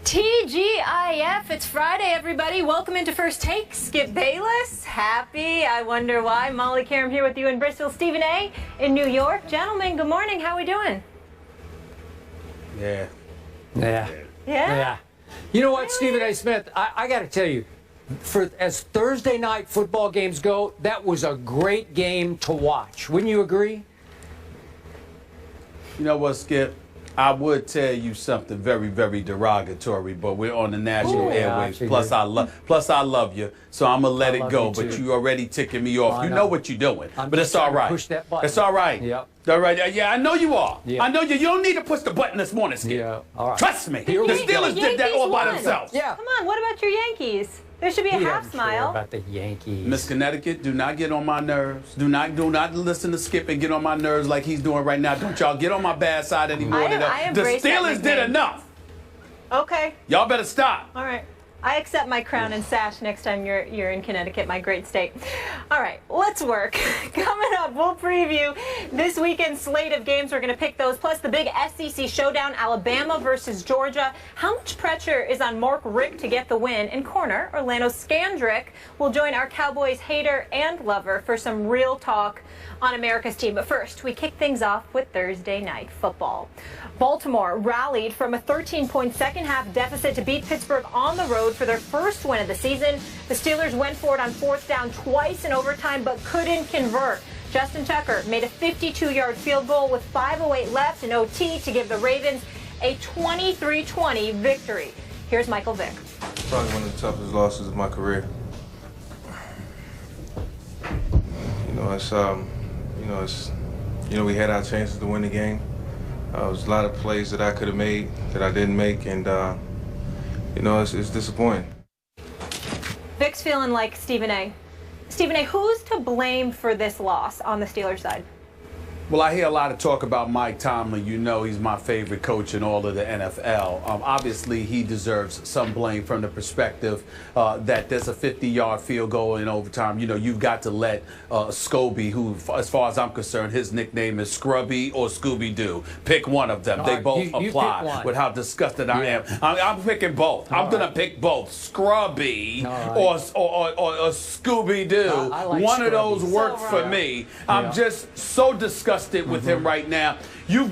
TGIF, it's Friday, everybody. Welcome into First Take. Skip Bayless, happy. I wonder why. Molly Karam here with you in Bristol. Stephen A. in New York. Gentlemen, good morning. How are we doing? Yeah. You know what, Stephen A. Smith, I got to tell you, as Thursday night football games go, that was a great game to watch. Wouldn't you agree? You know what, Skip? I would tell you something very, very derogatory, but we're on the national airwaves. Plus, I love you, so I'm gonna let it go. But you already ticking me off. You know what you're doing, but it's all right. Push that button. It's all right. Yep. All right. Yeah, I know you are. Yep. I know you. You don't need to push the button this morning, Skip. Yeah. All right. Trust me. The Yankees Steelers did that all by won. themselves. Yeah. Come on, what about your Yankees? There should be a half smile. About the Yankees. Miss Connecticut, do not get on my nerves. Do not listen to Skip and get on my nerves like he's doing right now. Don't y'all get on my bad side anymore. The Steelers did enough. Okay. Y'all better stop. All right. I accept my crown and sash next time you're in Connecticut, my great state. All right, let's work. Coming up, we'll preview this weekend's slate of games. We're going to pick those, plus the big SEC showdown, Alabama versus Georgia. How much pressure is on Mark Richt to get the win? And corner, Orlando Scandrick will join our Cowboys hater and lover for some real talk on America's team. But first, we kick things off with Thursday night football. Baltimore rallied from a 13-point second-half deficit to beat Pittsburgh on the road for their first win of the season. The Steelers went for it on fourth down twice in overtime, but couldn't convert. Justin Tucker made a 52-yard field goal with 5:08 left in OT to give the Ravens a 23-20 victory. Here's Michael Vick. Probably one of the toughest losses of my career. We had our chances to win the game. There was a lot of plays that I could have made that I didn't make, and it's disappointing. Vic's feeling like Stephen A. Stephen A., who's to blame for this loss on the Steelers side? Well, I hear a lot of talk about Mike Tomlin. You know he's my favorite coach in all of the NFL. Obviously, he deserves some blame from the perspective that there's a 50-yard field goal in overtime. You know, you've got to let Scobie, who, as far as I'm concerned, his nickname is Scrubby or Scooby-Doo. Pick one of them. They both apply with how disgusted I am. I'm picking both. I'm going to pick both. Scrubby or Scooby-Doo. Like one Scrubby. of those worked for me. I'm just so disgusted with him right now. You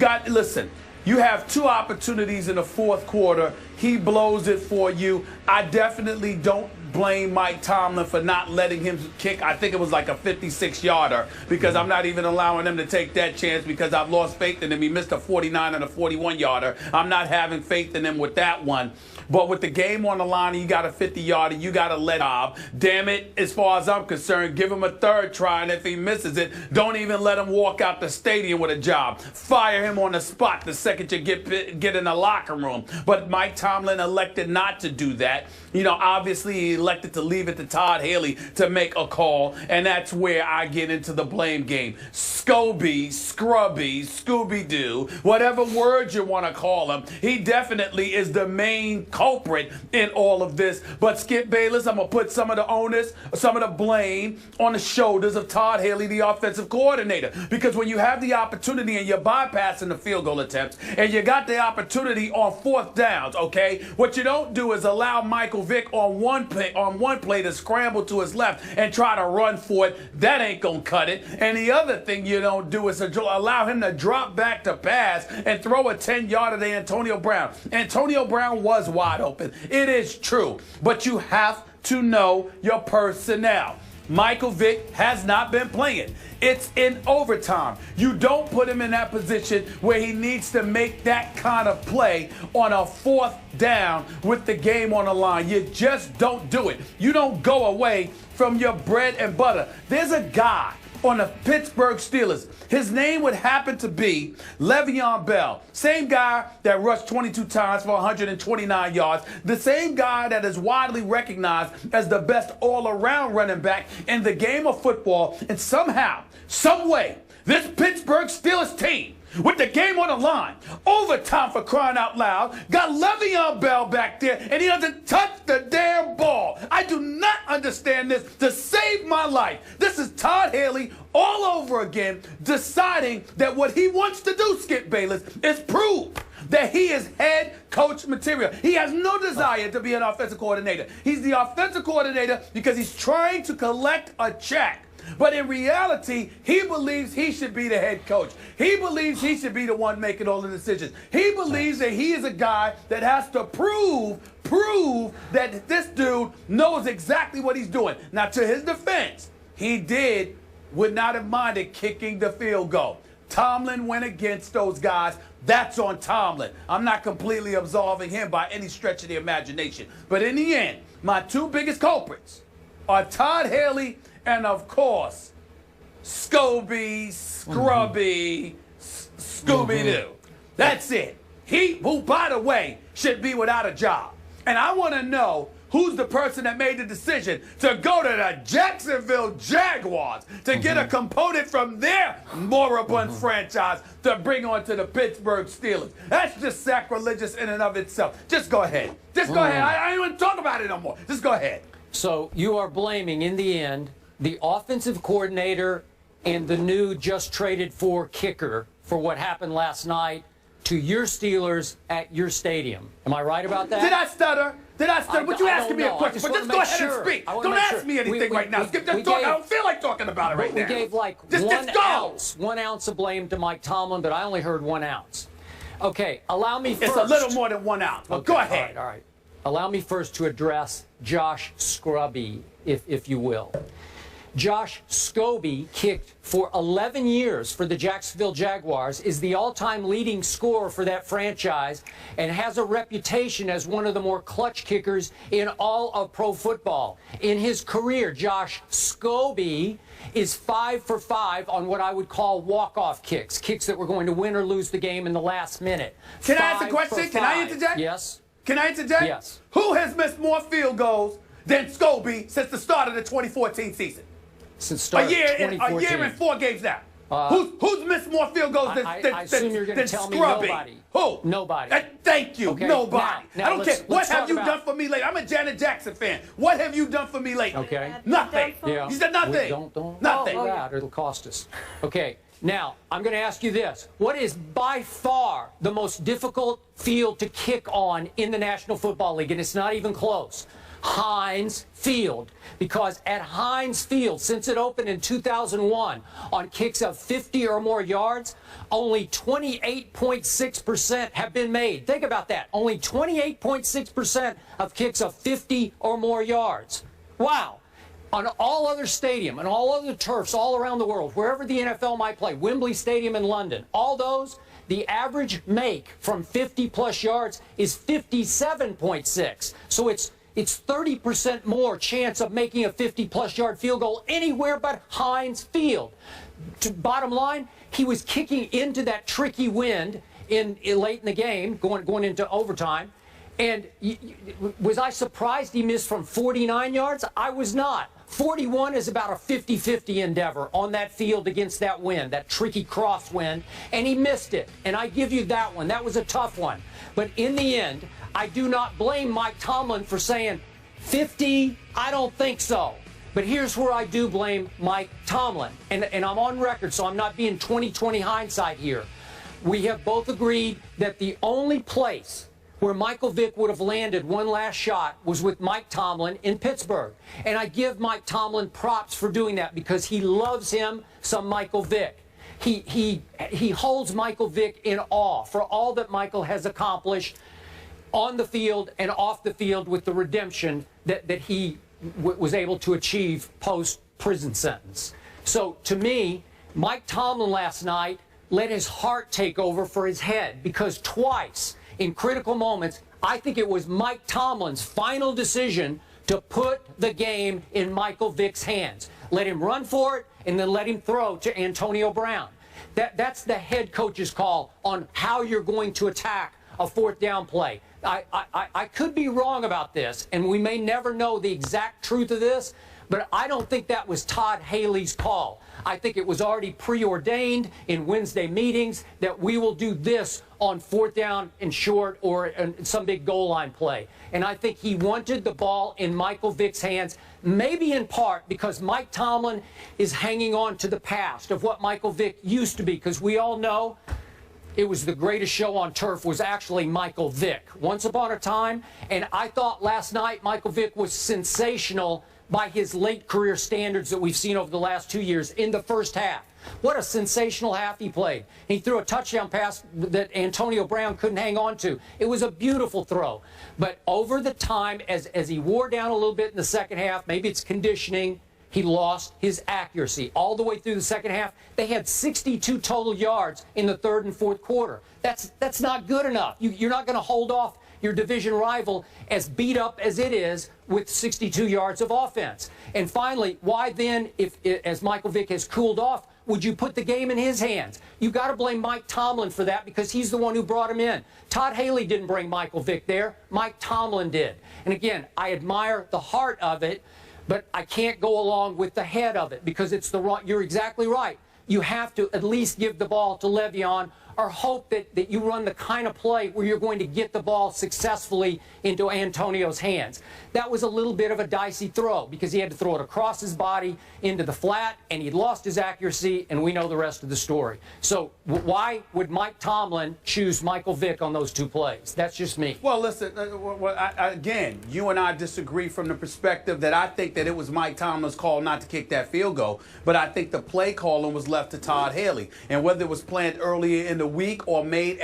have two opportunities in the fourth quarter. He blows it for you. I definitely don't blame Mike Tomlin for not letting him kick. I think it was like a 56-yarder because I'm not even allowing him to take that chance because I've lost faith in him. He missed a 49 and a 41-yarder. I'm not having faith in him with that one. But with the game on the line, you got a 50-yarder, you got to let Bob. Damn it, as far as I'm concerned, give him a third try, and if he misses it, don't even let him walk out the stadium with a job. Fire him on the spot the second you get in the locker room. But Mike Tomlin elected not to do that. You know, obviously he elected to leave it to Todd Haley to make a call, and that's where I get into the blame game. Scobie, Scrubby, Scooby-Doo, whatever word you want to call him, he definitely is the main culprit in all of this. But Skip Bayless, I'm going to put some of the onus, some of the blame on the shoulders of Todd Haley, the offensive coordinator. Because when you have the opportunity and you're bypassing the field goal attempts and you got the opportunity on fourth downs, okay, what you don't do is allow Michael Vick on one play to scramble to his left and try to run for it. That ain't going to cut it. And the other thing you don't do is allow him to drop back to pass and throw a 10-yarder to Antonio Brown. Antonio Brown was wide open. It is true. But you have to know your personnel. Michael Vick has not been playing. It's in overtime. You don't put him in that position where he needs to make that kind of play on a fourth down with the game on the line. You just don't do it. You don't go away from your bread and butter. There's a guy on the Pittsburgh Steelers. His name would happen to be Le'Veon Bell. Same guy that rushed 22 times for 129 yards. The same guy that is widely recognized as the best all-around running back in the game of football. And somehow, some way, this Pittsburgh Steelers team, with the game on the line, overtime for crying out loud, got Le'Veon Bell back there, and he doesn't touch the damn ball. I do not understand this. To save my life, this is Todd Haley all over again, deciding that what he wants to do, Skip Bayless, is prove that he is head coach material. He has no desire to be an offensive coordinator. He's the offensive coordinator because he's trying to collect a check. But in reality, he believes he should be the head coach. He believes he should be the one making all the decisions. He believes that he is a guy that has to prove that this dude knows exactly what he's doing. Now, to his defense, he would not have minded kicking the field goal. Tomlin went against those guys. That's on Tomlin. I'm not completely absolving him by any stretch of the imagination. But in the end, my two biggest culprits are Todd Haley and, of course, Scobie, Scrubby, Scooby-Doo. That's it. He, who, by the way, should be without a job. And I want to know who's the person that made the decision to go to the Jacksonville Jaguars to get a component from their moribund franchise to bring on to the Pittsburgh Steelers. That's just sacrilegious in and of itself. Just go ahead. Just go ahead. I don't even talk about it no more. Just go ahead. So you are blaming, in the end, the offensive coordinator and the new just traded for kicker for what happened last night to your Steelers at your stadium. Am I right about that? Did I stutter? Did I stutter? But you asking me a question. But just go ahead and speak. Don't ask me anything right now. Skip that talk. I don't feel like talking about it right now. We gave like one ounce of blame to Mike Tomlin, but I only heard 1 ounce. Okay, allow me first. It's a little more than 1 ounce. But go ahead. All right. Allow me first to address Josh Scrubby, if you will. Josh Scobie kicked for 11 years for the Jacksonville Jaguars, is the all-time leading scorer for that franchise, and has a reputation as one of the more clutch kickers in all of pro football. In his career, Josh Scobie is 5 for 5 on what I would call walk-off kicks, kicks that were going to win or lose the game in the last minute. Can I ask a question? Can I interject? Yes. Can I interject? Yes. Who has missed more field goals than Scobie since the start of the 2014 season? Since start a year 2014. A year and 4 games now. Who's missed more field goals than I assume you're going to tell me Scrubby? nobody. Who? Nobody. Thank you. Okay. Nobody. Now I don't care. What have you done for me lately? I'm a Janet Jackson fan. What have you done for me lately? Okay. Nothing. Yeah. You said nothing. Don't nothing. It'll cost us. Okay. Now, I'm going to ask you this. What is by far the most difficult field to kick on in the National Football League? And it's not even close. Heinz Field. Because at Heinz Field, since it opened in 2001, on kicks of 50 or more yards, only 28.6% have been made. Think about that. Only 28.6% of kicks of 50 or more yards. Wow. On all other stadium and all other turfs all around the world, wherever the NFL might play, Wembley Stadium in London, all those, the average make from 50-plus yards is 57.6. So it's 30% more chance of making a 50-plus yard field goal anywhere but Heinz Field. Bottom line, he was kicking into that tricky wind late in the game, going into overtime. And was I surprised he missed from 49 yards? I was not. 41 is about a 50-50 endeavor on that field against that wind, that tricky crosswind, and he missed it. And I give you that one. That was a tough one. But in the end, I do not blame Mike Tomlin for saying 50, I don't think so. But here's where I do blame Mike Tomlin. And I'm on record, so I'm not being 20/20 hindsight here. We have both agreed that the only place where Michael Vick would have landed one last shot was with Mike Tomlin in Pittsburgh. And I give Mike Tomlin props for doing that because he loves him some Michael Vick. He holds Michael Vick in awe for all that Michael has accomplished on the field and off the field with the redemption that he was able to achieve post-prison sentence. So to me, Mike Tomlin last night let his heart take over for his head because twice in critical moments, I think it was Mike Tomlin's final decision to put the game in Michael Vick's hands. Let him run for it and then let him throw to Antonio Brown. That's the head coach's call on how you're going to attack a fourth down play. I could be wrong about this, and we may never know the exact truth of this, but I don't think that was Todd Haley's call. I think it was already preordained in Wednesday meetings that we will do this on fourth down and short or some big goal line play. And I think he wanted the ball in Michael Vick's hands, maybe in part because Mike Tomlin is hanging on to the past of what Michael Vick used to be, because we all know it was the greatest show on turf was actually Michael Vick. Once upon a time, and I thought last night Michael Vick was sensational by his late career standards that we've seen over the last 2 years in the first half. What a sensational half he played. He threw a touchdown pass that Antonio Brown couldn't hang on to. It was a beautiful throw. But over the time, as he wore down a little bit in the second half, maybe it's conditioning, he lost his accuracy. All the way through the second half, they had 62 total yards in the third and fourth quarter. That's not good enough. You're not going to hold off your division rival, as beat up as it is, with 62 yards of offense. And finally, why then, as Michael Vick has cooled off, would you put the game in his hands? You got to blame Mike Tomlin for that, because he's the one who brought him in. Todd Haley didn't bring Michael Vick there. Mike Tomlin did. And again, I admire the heart of it, but I can't go along with the head of it, because it's the wrong. You're exactly right. You have to at least give the ball to Le'Veon, or hope that you run the kind of play where you're going to get the ball successfully into Antonio's hands. That was a little bit of a dicey throw, because he had to throw it across his body into the flat, and he'd lost his accuracy, and we know the rest of the story. So why would Mike Tomlin choose Michael Vick on those two plays? That's just me. Well, listen, again, you and I disagree from the perspective that I think that it was Mike Tomlin's call not to kick that field goal, but I think the play calling was left to Todd Haley. And whether it was planned earlier in the week or made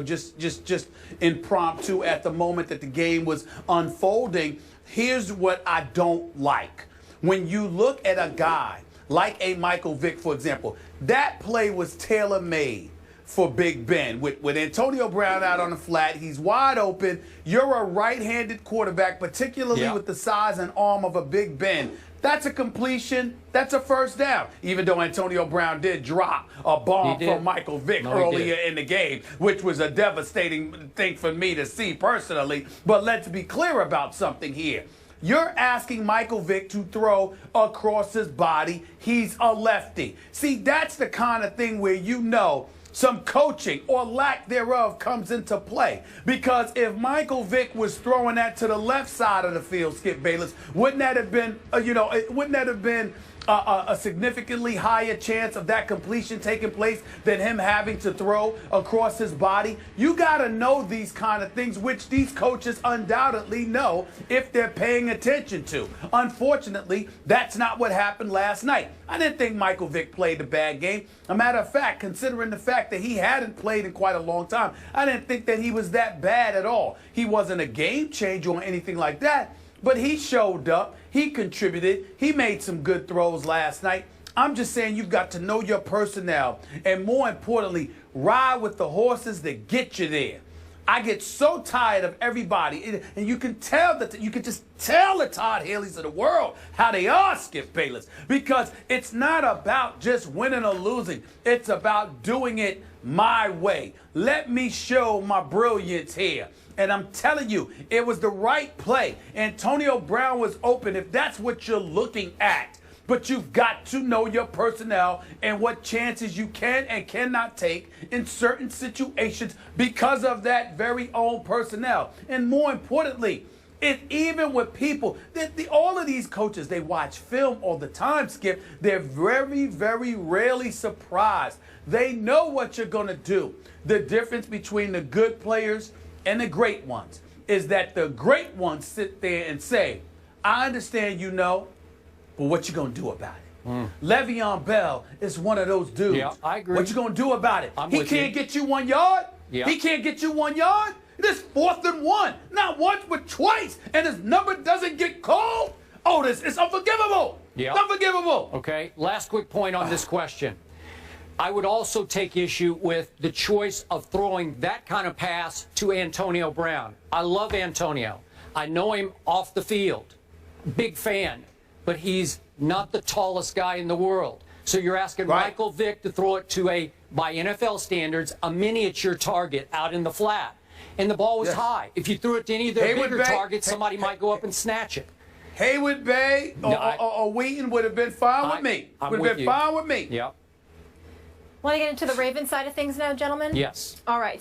just impromptu at the moment that the game was unfolding, here's what I don't like. When you look at a guy like a Michael Vick, for example, that play was tailor-made for Big Ben. With Antonio Brown out on the flat, he's wide open. You're a right-handed quarterback, particularly with the size and arm of a Big Ben. That's a completion. That's a first down. Even though Antonio Brown did drop a bomb from Michael Vick earlier in the game, which was a devastating thing for me to see personally. But let's be clear about something here. You're asking Michael Vick to throw across his body. He's a lefty. See, that's the kind of thing where you know some coaching or lack thereof comes into play. Because if Michael Vick was throwing that to the left side of the field, Skip Bayless, wouldn't that have been, a significantly higher chance of that completion taking place than him having to throw across his body? You got to know these kind of things, which these coaches undoubtedly know if they're paying attention to. Unfortunately, that's not what happened last night. I didn't think Michael Vick played a bad game. A matter of fact, considering the fact that he hadn't played in quite a long time, I didn't think that he was that bad at all. He wasn't a game changer or anything like that, but he showed up. He contributed. He made some good throws last night. I'm just saying you've got to know your personnel, and more importantly, ride with the horses that get you there. I get so tired of everybody, and you can tell that you can just tell the Todd Haley's of the world how they are, Skip Bayless, because it's not about just winning or losing. It's about doing it my way. Let me show my brilliance here. And I'm telling you, it was the right play. Antonio Brown was open, if that's what you're looking at. But you've got to know your personnel and what chances you can and cannot take in certain situations because of that very own personnel. And more importantly, even with people, all of these coaches, they watch film all the time, Skip. They're very, very rarely surprised. They know what you're going to do. The difference between the good players and the great ones is that the great ones sit there and say, I understand you know, but what you going to do about it? Le'Veon Bell is one of those dudes. Yeah, I agree. What you going to do about it? He can't get you 1 yard? Yeah. He can't get you 1 yard? This 4th and 1. Not once, but twice. And his number doesn't get called? Oh, this is unforgivable. Yeah. Unforgivable. Okay, last quick point on this question. I would also take issue with the choice of throwing that kind of pass to Antonio Brown. I love Antonio. I know him off the field. Big fan. But he's not the tallest guy in the world. So you're asking Michael Vick to throw it to by NFL standards, a miniature target out in the flat. And the ball was high. If you threw it to any of their bigger targets, somebody might go up and snatch it. Haywood Bay or Wheaton would have been fine with me. Would have been fine with me. Yep. Want to get into the Ravens side of things now, gentlemen? Yes. All right.